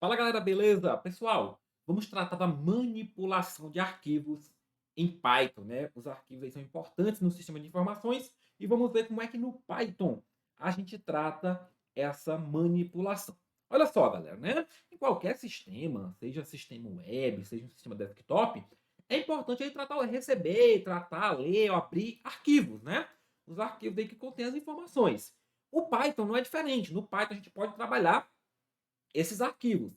Fala galera, beleza? Pessoal, vamos tratar da manipulação de arquivos em Python, né? Os arquivos aí são importantes no sistema de informações e vamos ver como é que no Python a gente trata essa manipulação. Olha só, galera, né? Em qualquer sistema, seja sistema web, seja um sistema desktop, é importante aí tratar, receber, tratar, ler, ou abrir arquivos, né? Os arquivos aí que contêm as informações. O Python não é diferente. No Python a gente pode trabalhar esses arquivos.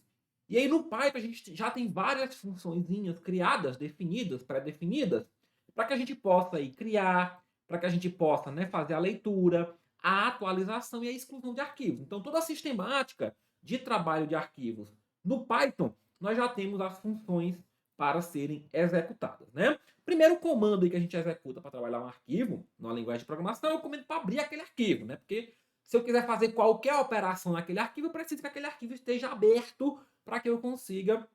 E aí no Python a gente já tem várias funçõezinhas criadas, definidas, pré-definidas, para que a gente possa aí criar, para que a gente possa, né, fazer a leitura, a atualização e a exclusão de arquivos. Então toda a sistemática de trabalho de arquivos no Python, nós já temos as funções para serem executadas, né? Primeiro comando aí que a gente executa para trabalhar um arquivo, numa linguagem de programação, é o comando para abrir aquele arquivo, né? Porque se eu quiser fazer qualquer operação naquele arquivo, eu preciso que aquele arquivo esteja aberto para que eu consiga,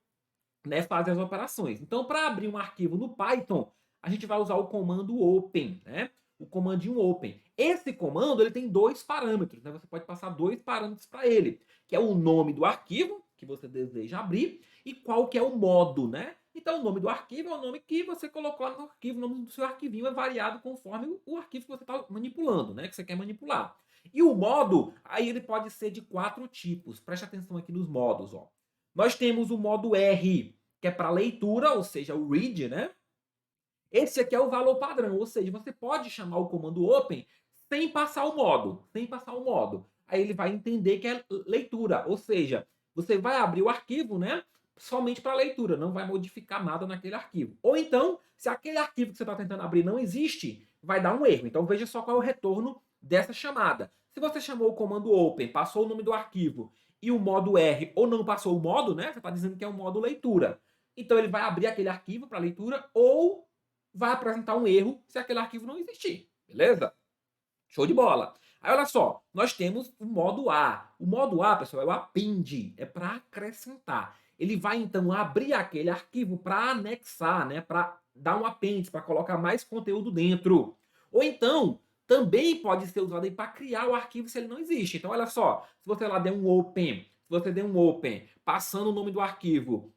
né, fazer as operações. Então, para abrir um arquivo no Python, a gente vai usar o comando open, né? O comandinho open. Esse comando ele tem dois parâmetros, né? Você pode passar dois parâmetros para ele, que é o nome do arquivo que você deseja abrir e qual que é o modo, né? Então, o nome do arquivo é o nome que você colocou lá no arquivo, o nome do seu arquivinho é variado conforme o arquivo que você está manipulando, né? Que você quer manipular. E o modo, aí ele pode ser de quatro tipos. Preste atenção aqui nos modos, ó. Nós temos o modo R, que é para leitura, ou seja, o read, né? Esse aqui é o valor padrão, ou seja, você pode chamar o comando open sem passar o modo, sem passar o modo. Aí ele vai entender que é leitura, ou seja, você vai abrir o arquivo, né? Somente para leitura, não vai modificar nada naquele arquivo. Ou então, se aquele arquivo que você está tentando abrir não existe, vai dar um erro. Então veja só qual é o retorno dessa chamada. Se você chamou o comando open, passou o nome do arquivo e o modo R, ou não passou o modo, né? Você está dizendo que é o modo leitura. Então ele vai abrir aquele arquivo para leitura ou vai apresentar um erro se aquele arquivo não existir. Beleza? Show de bola. Aí olha só, nós temos o modo A. O modo A, pessoal, é o append, é para acrescentar. Ele vai então abrir aquele arquivo para anexar, né, para dar um apêndice, para colocar mais conteúdo dentro. Ou então, também pode ser usado para criar o arquivo se ele não existe. Então olha só, se você lá der um open, se você der um open, passando o nome do arquivo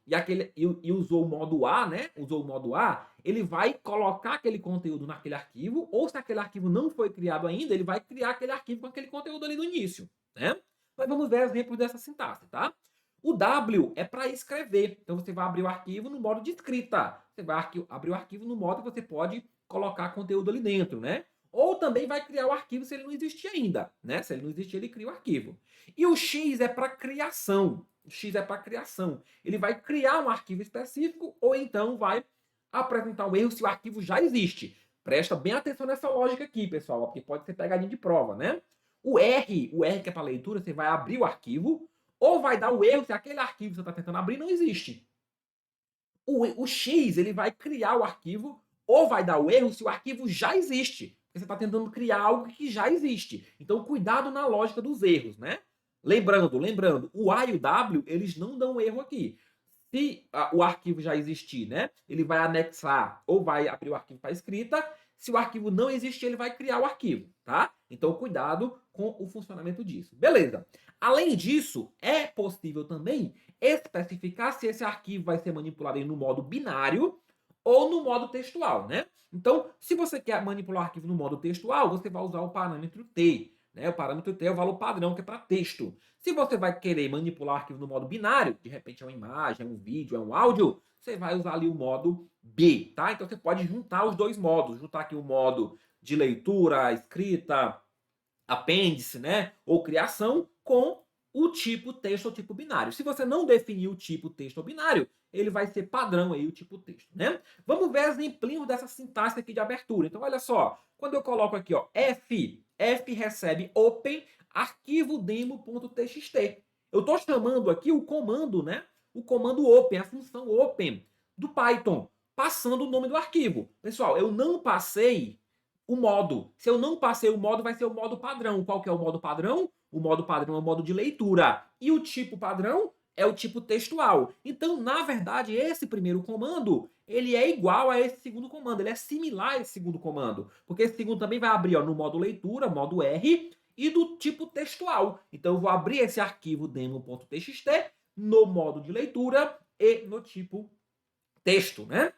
e usou o modo A, né? Usou o modo A, ele vai colocar aquele conteúdo naquele arquivo, ou se aquele arquivo não foi criado ainda, ele vai criar aquele arquivo com aquele conteúdo ali no início, né? Mas vamos ver exemplos dessa sintaxe, tá? O W é para escrever. Então você vai abrir o arquivo no modo de escrita. Você vai abrir o arquivo no modo que você pode colocar conteúdo ali dentro, né? Ou também vai criar o arquivo se ele não existir ainda, né? Se ele não existir, ele cria o arquivo. E o X é para criação. O X é para criação. Ele vai criar um arquivo específico ou então vai apresentar um erro se o arquivo já existe. Presta bem atenção nessa lógica aqui, pessoal, porque pode ser pegadinha de prova, né? O R que é para leitura, você vai abrir o arquivo ou vai dar o erro se aquele arquivo que você está tentando abrir não existe. O X ele vai criar o arquivo ou vai dar o erro se o arquivo já existe. Porque você está tentando criar algo que já existe. Então, cuidado na lógica dos erros, né? Lembrando, o A e o W, eles não dão erro aqui. Se o arquivo já existir, né? Ele vai anexar ou vai abrir o arquivo para escrita. Se o arquivo não existir, ele vai criar o arquivo, tá? Então, cuidado com o funcionamento disso. Beleza. Além disso, é possível também especificar se esse arquivo vai ser manipulado no modo binário ou no modo textual, né? Então, se você quer manipular o arquivo no modo textual, você vai usar o parâmetro T, né? O parâmetro T é o valor padrão que é para texto. Se você vai querer manipular o arquivo no modo binário, de repente é uma imagem, é um vídeo, é um áudio, você vai usar ali o modo B, tá? Então você pode juntar os dois modos, juntar aqui o modo de leitura, escrita, apêndice, né, ou criação com o tipo texto ou tipo binário. Se você não definir o tipo texto ou binário, ele vai ser padrão aí o tipo texto, né? Vamos ver exemplinhos dessa sintaxe aqui de abertura. Então olha só, quando eu coloco aqui, ó, F recebe open arquivo demo.txt. Eu estou chamando aqui o comando, né? O comando open, a função open do Python, passando o nome do arquivo. Pessoal, eu não passei o modo. Se eu não passei o modo, vai ser o modo padrão. Qual que é o modo padrão? O modo padrão é o modo de leitura. E o tipo padrão é o tipo textual. Então, na verdade, esse primeiro comando, ele é igual a esse segundo comando. Ele é similar a esse segundo comando. Porque esse segundo também vai abrir ó, no modo leitura, modo R, e do tipo textual. Então, eu vou abrir esse arquivo demo.txt, no modo de leitura e no tipo texto, né?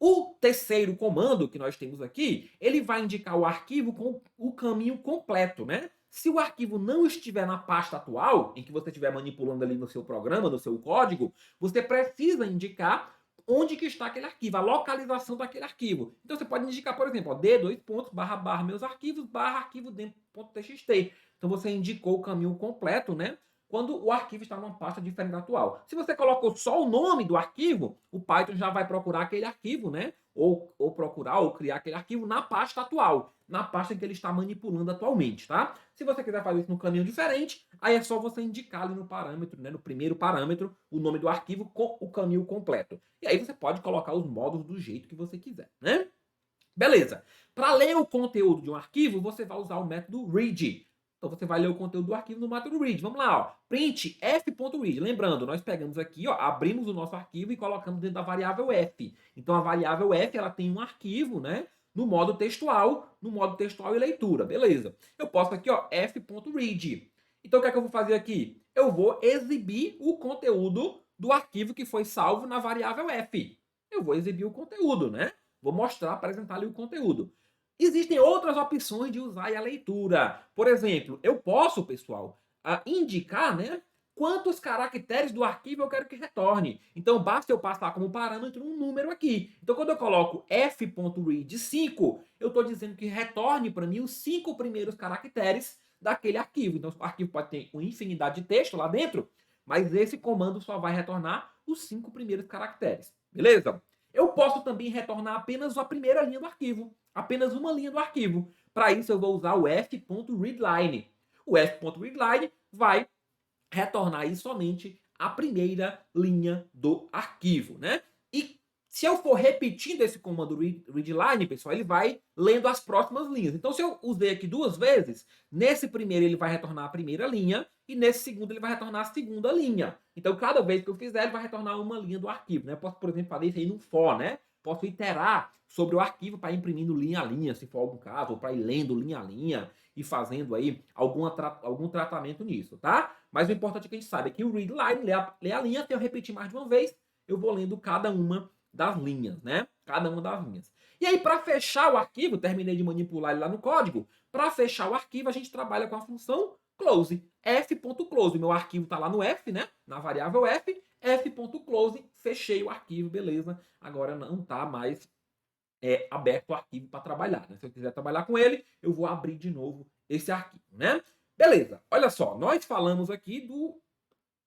O terceiro comando que nós temos aqui, ele vai indicar o arquivo com o caminho completo, né? Se o arquivo não estiver na pasta atual, em que você estiver manipulando ali no seu programa, no seu código, você precisa indicar onde que está aquele arquivo, a localização daquele arquivo. Então você pode indicar, por exemplo, ó, d dois pontos, barra, barra, meus arquivos, barra, arquivo dentro.txt. Então você indicou o caminho completo, né? Quando o arquivo está numa pasta diferente da atual. Se você colocou só o nome do arquivo, o Python já vai procurar aquele arquivo, né? Ou procurar ou criar aquele arquivo na pasta atual, na pasta em que ele está manipulando atualmente, tá? Se você quiser fazer isso num caminho diferente, aí é só você indicar ali no parâmetro, né? No primeiro parâmetro, o nome do arquivo com o caminho completo. E aí você pode colocar os módulos do jeito que você quiser, né? Beleza. Para ler o conteúdo de um arquivo, você vai usar o método read. Então você vai ler o conteúdo do arquivo no método read. Vamos lá, ó. Print f.read. Lembrando, nós pegamos aqui, ó, abrimos o nosso arquivo e colocamos dentro da variável f. Então a variável f, ela tem um arquivo, né, no modo textual e leitura. Beleza. Eu posso aqui, ó, f.read. Então o que é que eu vou fazer aqui? Eu vou exibir o conteúdo do arquivo que foi salvo na variável f. Eu vou exibir o conteúdo, né? Vou mostrar, apresentar ali o conteúdo. Existem outras opções de usar a leitura. Por exemplo, eu posso, pessoal, indicar, né, quantos caracteres do arquivo eu quero que retorne. Então, basta eu passar como parâmetro um número aqui. Então, quando eu coloco f.read 5, eu estou dizendo que retorne para mim os 5 primeiros caracteres daquele arquivo. Então, o arquivo pode ter uma infinidade de texto lá dentro, mas esse comando só vai retornar os 5 primeiros caracteres. Beleza? Eu posso também retornar apenas a primeira linha do arquivo, apenas uma linha do arquivo. Para isso eu vou usar o f.readline. O f.readline vai retornar aí somente a primeira linha do arquivo, né? E se eu for repetindo esse comando readline, pessoal, ele vai lendo as próximas linhas. Então, se eu usei aqui 2 vezes, nesse primeiro ele vai retornar a primeira linha e nesse segundo ele vai retornar a segunda linha. Então, cada vez que eu fizer, ele vai retornar uma linha do arquivo, né? Eu posso, por exemplo, fazer isso aí no for, né? Posso iterar sobre o arquivo para ir imprimindo linha a linha, se for algum caso, ou para ir lendo linha a linha e fazendo aí algum tratamento nisso, tá? Mas o importante é que a gente saiba que o readline lê a linha, se eu repetir mais de uma vez, eu vou lendo cada uma das linhas, né? Cada uma das linhas. E aí, para fechar o arquivo, terminei de manipular ele lá no código, para fechar o arquivo, a gente trabalha com a função close, f.close. Meu arquivo está lá no f, né? Na variável f, f.close, fechei o arquivo, beleza. Agora não está mais aberto o arquivo para trabalhar, né? Se eu quiser trabalhar com ele, eu vou abrir de novo esse arquivo, né? Beleza, olha só, nós falamos aqui do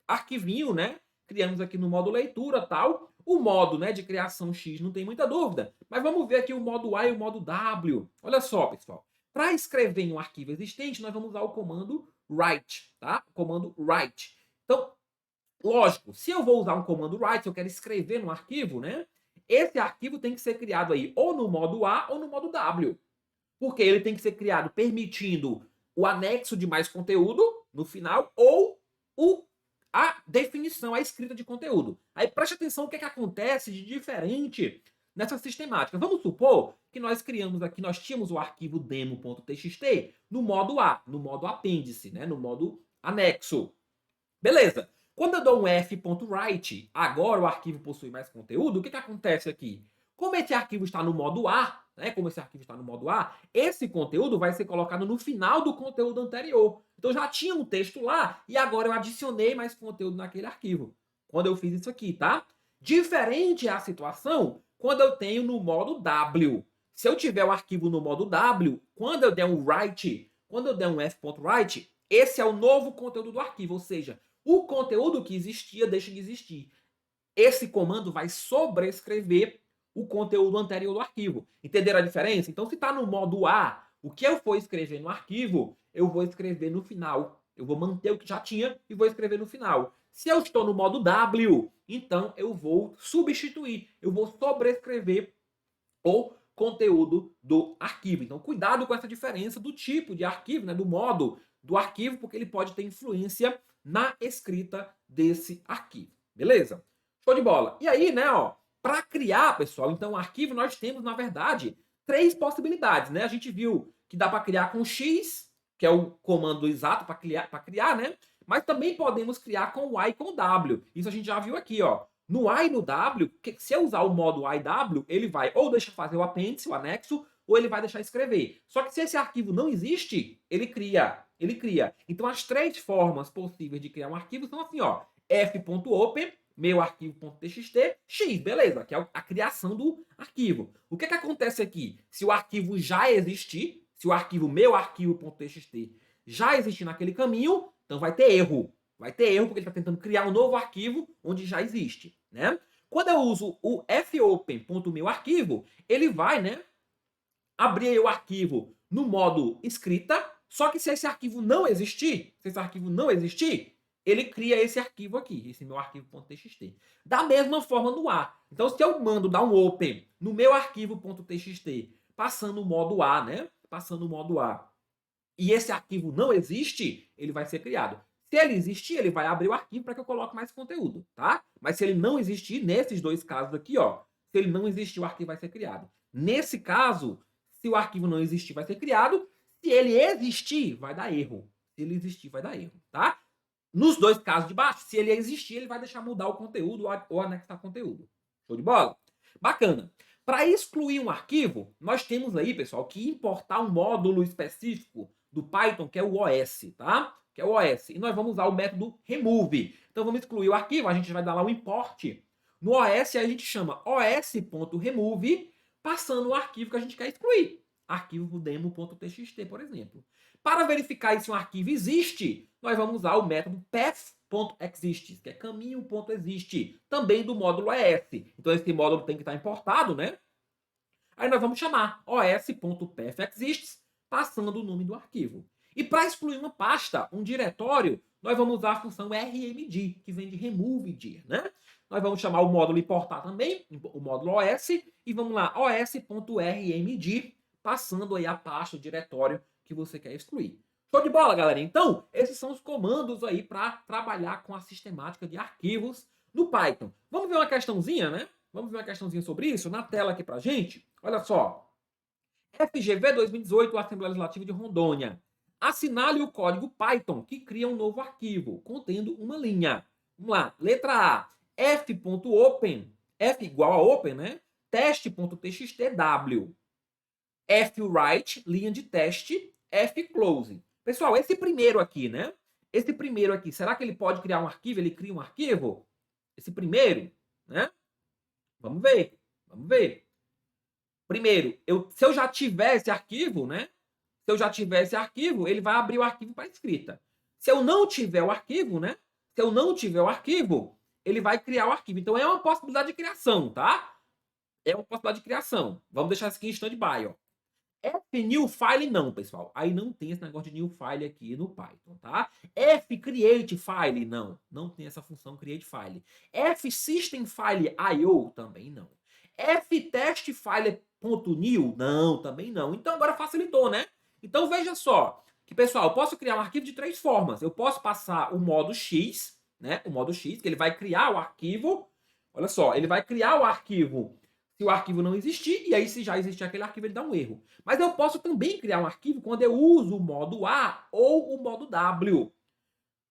arquivinho, né? Criamos aqui no modo leitura, tal. O modo, né, de criação X não tem muita dúvida, mas vamos ver aqui o modo A e o modo W. Olha só, pessoal. Para escrever em um arquivo existente, nós vamos usar o comando write, tá? O comando write. Então, lógico, se eu vou usar um comando write, se eu quero escrever no arquivo, né? Esse arquivo tem que ser criado aí ou no modo A ou no modo W. Porque ele tem que ser criado permitindo o anexo de mais conteúdo no final ou a definição, a escrita de conteúdo. Aí preste atenção o que, é que acontece de diferente nessa sistemática. Vamos supor que nós criamos aqui, nós tínhamos o arquivo demo.txt no modo A, no modo apêndice, né? No modo anexo. Beleza. Quando eu dou um f.write, agora o arquivo possui mais conteúdo, o que, que acontece aqui? Como esse arquivo está no modo A, né? Como esse arquivo está no modo A, esse conteúdo vai ser colocado no final do conteúdo anterior. Então já tinha um texto lá e agora eu adicionei mais conteúdo naquele arquivo. Quando eu fiz isso aqui, tá? Diferente é a situação quando eu tenho no modo W. Se eu tiver o arquivo no modo W, quando eu der um write, quando eu der um f.write, esse é o novo conteúdo do arquivo, ou seja, o conteúdo que existia deixa de existir. Esse comando vai sobrescrever o conteúdo anterior do arquivo. Entenderam a diferença? Então, se está no modo A, o que eu for escrever no arquivo, eu vou escrever no final. Eu vou manter o que já tinha e vou escrever no final. Se eu estou no modo W, então eu vou substituir, eu vou sobrescrever o conteúdo do arquivo. Então, cuidado com essa diferença do tipo de arquivo, né, do modo do arquivo, porque ele pode ter influência na escrita desse arquivo. Beleza? Show de bola. E aí, né, ó, para criar, pessoal, então o arquivo nós temos, na verdade, 3 possibilidades, né? A gente viu que dá para criar com X, que é o comando exato para criar, né? Mas também podemos criar com o A e com o W. Isso a gente já viu aqui, ó. No A e no W, se eu usar o modo A e W, ele vai ou deixar fazer o apêndice, o anexo, ou ele vai deixar escrever. Só que se esse arquivo não existe, ele cria. Ele cria. Então as três formas possíveis de criar um arquivo são assim, ó. f.open, meu arquivo.txt, x, beleza, que é a criação do arquivo. O que acontece aqui? Se o arquivo já existir, se o arquivo meu arquivo.txt já existir naquele caminho, então vai ter erro. Vai ter erro porque ele está tentando criar um novo arquivo onde já existe, né? Quando eu uso o fopen.meuarquivo, ele vai, né, abrir o arquivo no modo escrita, só que se esse arquivo não existir, ele cria esse arquivo aqui, esse meu arquivo.txt. Da mesma forma no A. Então, se eu mando dar um open no meu arquivo.txt, passando o modo A, né? Passando o modo A, e esse arquivo não existe, ele vai ser criado. Se ele existir, ele vai abrir o arquivo para que eu coloque mais conteúdo, tá? Mas se ele não existir, nesses dois casos aqui, ó, se ele não existir, o arquivo vai ser criado. Nesse caso, se o arquivo não existir, vai ser criado. Se ele existir, vai dar erro. Se ele existir, vai dar erro, tá? Nos dois casos de baixo, se ele existir, ele vai deixar mudar o conteúdo ou anexar conteúdo. Show de bola? Bacana. Para excluir um arquivo, nós temos aí, pessoal, que importar um módulo específico do Python, que é o OS, tá? Que é o OS. E nós vamos usar o método remove. Então vamos excluir o arquivo, a gente vai dar lá o import. No OS a gente chama os.remove, passando o arquivo que a gente quer excluir. Arquivo demo.txt, por exemplo. Para verificar se um arquivo existe, nós vamos usar o método path.exists, que é caminho.exist, também do módulo ES. Então esse módulo tem que estar importado, né? Aí nós vamos chamar os.pathExists, passando o nome do arquivo. E para excluir uma pasta, um diretório, nós vamos usar a função rmd, que vem de removedir, né? Nós vamos chamar o módulo importar também, o módulo OS, e vamos lá, os.rmd, passando aí a pasta, o diretório que você quer excluir. Show de bola, galera? Então, esses são os comandos aí para trabalhar com a sistemática de arquivos no Python. Vamos ver uma questãozinha, né? Vamos ver uma questãozinha sobre isso na tela aqui pra gente? Olha só. FGV 2018, Assembleia Legislativa de Rondônia. Assinale o código Python que cria um novo arquivo contendo uma linha. Vamos lá. Letra A. f.open, f igual a open, né? teste.txtw. fwrite, linha de teste, fclose. Pessoal, esse primeiro aqui, né? Esse primeiro aqui, será que ele pode criar um arquivo? Ele cria um arquivo? Esse primeiro, né? Vamos ver, vamos ver. Primeiro, se eu já tiver esse arquivo, né? Se eu já tiver esse arquivo, ele vai abrir o arquivo para escrita. Se eu não tiver o arquivo, né? Se eu não tiver o arquivo, ele vai criar o arquivo. Então é uma possibilidade de criação, tá? É uma possibilidade de criação. Vamos deixar isso aqui em stand-by, ó. New file não, pessoal. Aí não tem esse negócio de new file aqui no Python, tá? Create file não. Não tem essa função create file. System file IO também não. Test file.new não, também não. Então agora facilitou, né? Então veja só, que pessoal, eu posso criar um arquivo de três formas. Eu posso passar o modo X, né? O modo X, que ele vai criar o arquivo. Olha só, ele vai criar o arquivo se o arquivo não existir, e aí se já existir aquele arquivo, ele dá um erro. Mas eu posso também criar um arquivo quando eu uso o modo A ou o modo W.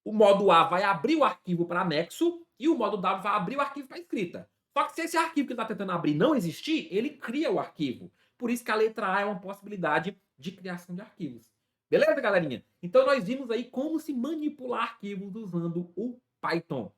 O modo A vai abrir o arquivo para anexo e o modo W vai abrir o arquivo para escrita. Só que se esse arquivo que ele está tentando abrir não existir, ele cria o arquivo. Por isso que a letra A é uma possibilidade de criação de arquivos. Beleza, galerinha? Então nós vimos aí como se manipular arquivos usando o Python.